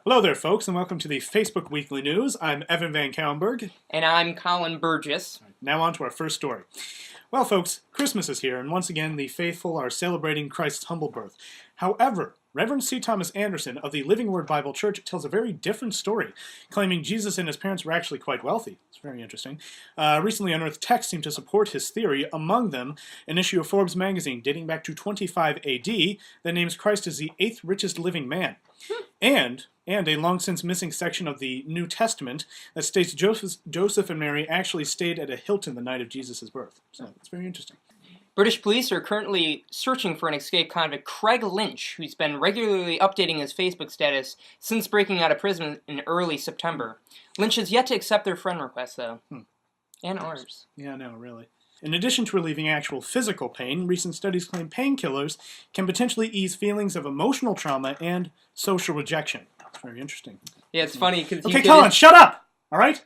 Hello there, folks, and welcome to the Facebook Weekly News. I'm Evan Van Kallenberg. And I'm Colin Burgess. Now on to our first story. Well, folks, Christmas is here, and once again, the faithful are celebrating Christ's humble birth. However, Reverend C. Thomas Anderson of the Living Word Bible Church tells a very different story, claiming Jesus and his parents were actually quite wealthy. It's very interesting. Recently unearthed texts seem to support his theory, among them an issue of Forbes magazine dating back to 25 AD that names Christ as the 8th richest living man. And a long-since missing section of the New Testament that states Joseph and Mary actually stayed at a Hilton the night of Jesus' birth. So it's very interesting. British police are currently searching for an escaped convict, Craig Lynch, who's been regularly updating his Facebook status since breaking out of prison in early September. Lynch has yet to accept their friend request, though. And ours. Yeah, no, really. In addition to relieving actual physical pain, recent studies claim painkillers can potentially ease feelings of emotional trauma and social rejection. It's very interesting. Yeah, it's funny because okay, Colin, shut up! All right?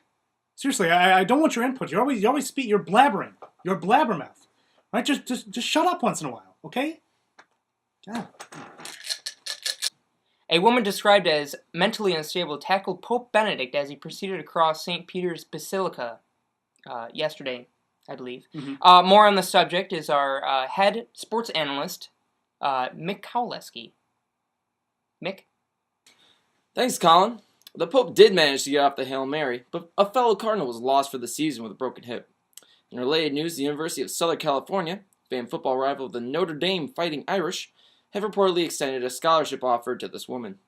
Seriously, I don't want your input. You always speak. You're blabbering. You're blabbermouth. All right, just shut up once in a while, okay? God. A woman described as mentally unstable tackled Pope Benedict as he proceeded across St. Peter's Basilica yesterday, I believe. More on the subject is our head sports analyst, Mick Kowaleski. Mick? Thanks, Colin. The Pope did manage to get off the Hail Mary, but a fellow Cardinal was lost for the season with a broken hip. In related news, the University of Southern California, famed football rival of the Notre Dame Fighting Irish, have reportedly extended a scholarship offer to this woman.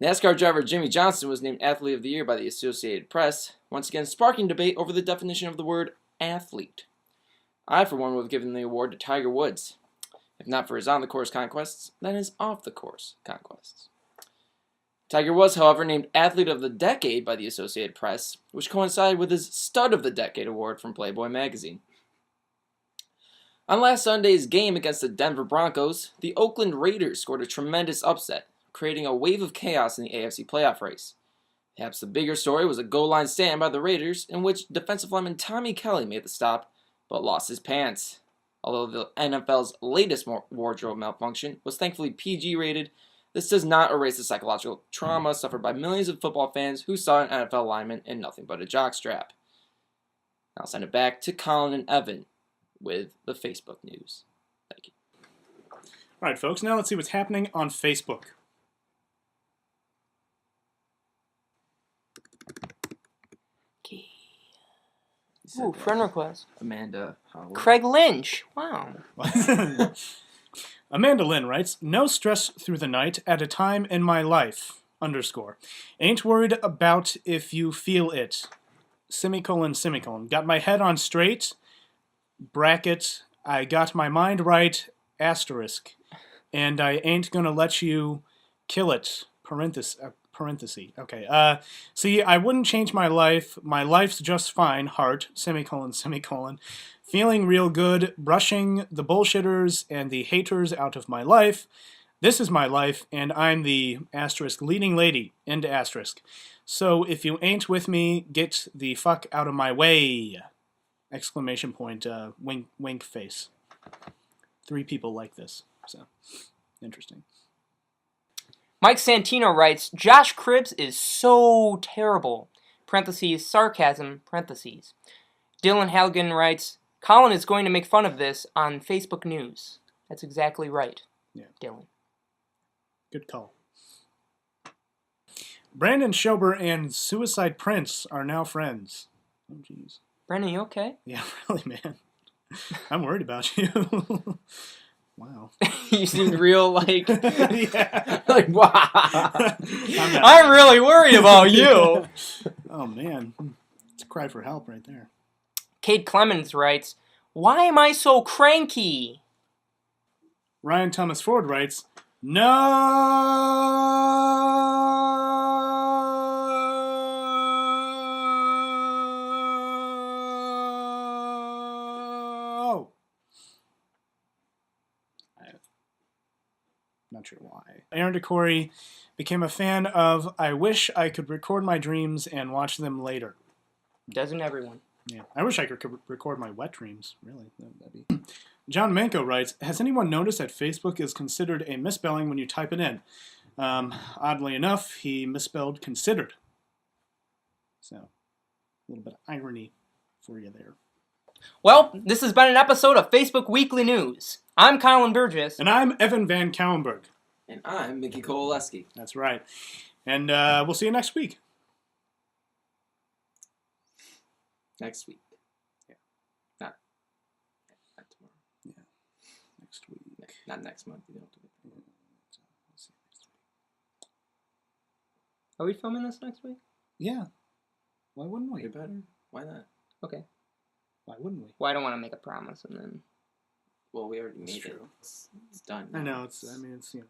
NASCAR driver Jimmy Johnson was named Athlete of the Year by the Associated Press, once again sparking debate over the definition of the word athlete. I, for one, would have given the award to Tiger Woods, if not for his on-the-course conquests, then his off-the-course conquests. Tiger was, however, named Athlete of the Decade by the Associated Press, which coincided with his Stud of the Decade award from Playboy magazine. On last Sunday's game against the Denver Broncos, the Oakland Raiders scored a tremendous upset, creating a wave of chaos in the AFC playoff race. Perhaps the bigger story was a goal line stand by the Raiders, in which defensive lineman Tommy Kelly made the stop, but lost his pants. Although the NFL's latest wardrobe malfunction was thankfully PG rated, this does not erase the psychological trauma suffered by millions of football fans who saw an NFL lineman in nothing but a jockstrap. I'll send it back to Colin and Evan with the Facebook news. Thank you. All right, folks, now let's see what's happening on Facebook. Ooh, friend request. Amanda Howard. Craig Lynch. Wow. Amanda Lynn writes, no stress through the night at a time in my life, _ Ain't worried about if you feel it, semicolon, semicolon. Got my head on straight, bracket, I got my mind right, asterisk. And I ain't gonna let you kill it, parenthesis. Okay, see, I wouldn't change my life. My life's just fine, heart, semicolon, semicolon. Feeling real good, brushing the bullshitters and the haters out of my life. This is my life, and I'm the asterisk leading lady, end asterisk. So if you ain't with me, get the fuck out of my way! Exclamation point, wink, wink face. 3 people like this, so interesting. Mike Santino writes, Josh Cribbs is so terrible. Parentheses, sarcasm, parentheses. Dylan Halligan writes, Colin is going to make fun of this on Facebook News. That's exactly right, yeah. Dylan. Good call. Brandon Schober and Suicide Prince are now friends. Oh, jeez. Brandon, you okay? Yeah, really, man. I'm worried about you. Wow. You seemed real, like... Yeah. Like, wow. I'm really worried about you. Oh, man. It's a cry for help right there. Kate Clemens writes, why am I so cranky? Ryan Thomas Ford writes, no! Not sure why. Aaron DeCory became a fan of I wish I could record my dreams and watch them later. Doesn't everyone? Yeah, I wish I could record my wet dreams. Really, that'd be. John Manko writes, has anyone noticed that Facebook is considered a misspelling when you type it in? Oddly enough, he misspelled considered. So, a little bit of irony for you there. Well, this has been an episode of Facebook Weekly News. I'm Colin Burgess. And I'm Evan Van Kallenberg. And I'm Mickey Kowaleski. That's right. And we'll see you next week. Next week. Yeah. Not tomorrow. Yeah. Next week. Not next month. You don't have to wait. Yeah. We'll see you next week. Are we filming this next week? Yeah. Why wouldn't we? You better. Why not? Okay. Why wouldn't we? Well, I don't want to make a promise and then... Well, we already made it. True. It's done. I know. It's, you know.